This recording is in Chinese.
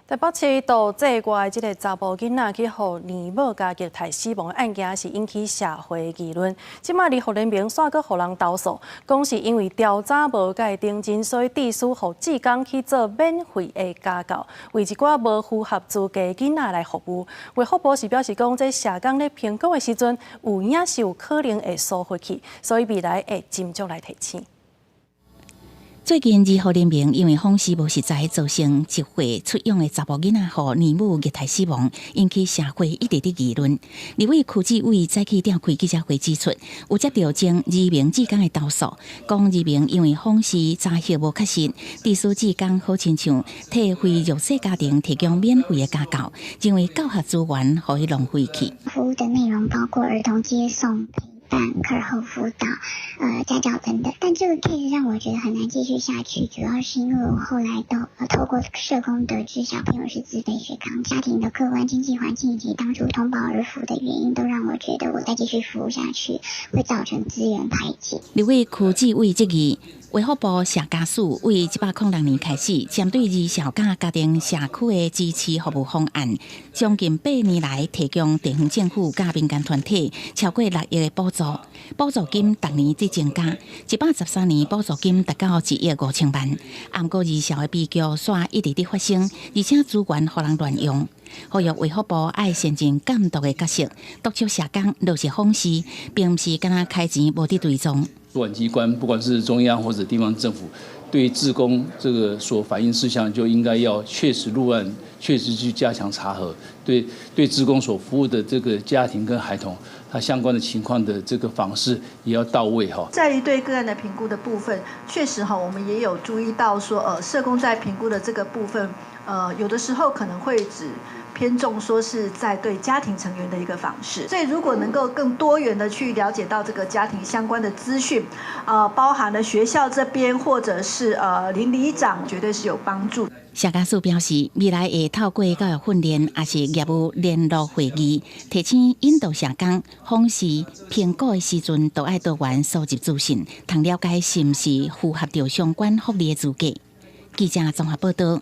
台北市道这外即个查甫囡仔去互年母家虐待死亡的案件，是引起社会议论。即马离合联盟煞搁互人投诉，讲是因为调查无甲定真，所以地书互志工去做免费的家教，为一寡无符合资格的囡仔来服务。卫福部是表示讲，这社工咧评估的时阵，有影是有可能会收回去，所以未来会斟酌来提醒。 最近，二号联盟因为访视无实在，造成集会出养的查甫囡仔和年母虐待死亡，引起社会一直的议论。立委区志伟早起召开记者会指出，有接到前移民志工的投诉，讲移民因为访视查核无确实，地书志工好亲像替非弱势家庭提供免费的家教，认为教学资源可以浪费去。服务的内容包括儿童接送。 课后辅导、家教等等，但这个 case 让我觉得很难继续下去，主要是因为我后来都透过社工得知小朋友是自费学康，家庭的客观经济环境以及当初通报而服的原因，都让我觉得我再继续服务下去会造成资源排挤。立委区志伟质疑。 卫福部社家署为106年开始，针对儿少甲家庭社区的支持服务方案，将近8年来提供地方政府甲民间团体超过6亿的补助，补助金逐年在增加，113年补助金达到1亿5千万。不过儿少的悲剧煞一直在发生，而且资源互人乱用。 呼吁卫福部爱先进监督的角色，督促社工落实访视，并不是干那开钱无伫对中。 主管机关，不管是中央或者地方政府，对志工这个所反映事项，就应该要确实入案，确实去加强查核。对志工所服务的这个家庭跟孩童，他相关的情况的这个访视也要到位哈。在于对个案的评估的部分，确实哈，我们也有注意到说，社工在评估的这个部分，有的时候可能会只偏重说是在对家庭成员的一个访视，所以如果能够更多元的去了解到这个家庭相关的资讯，包含了学校这边或者是邻里长，绝对是有帮助。社家署表示，未来会透过教育训练，也是业务联络会议，提醒引导社工访视评估的时阵，都爱多元收集资讯，通了解是毋是符合着相关福利的资格。记者综合报道。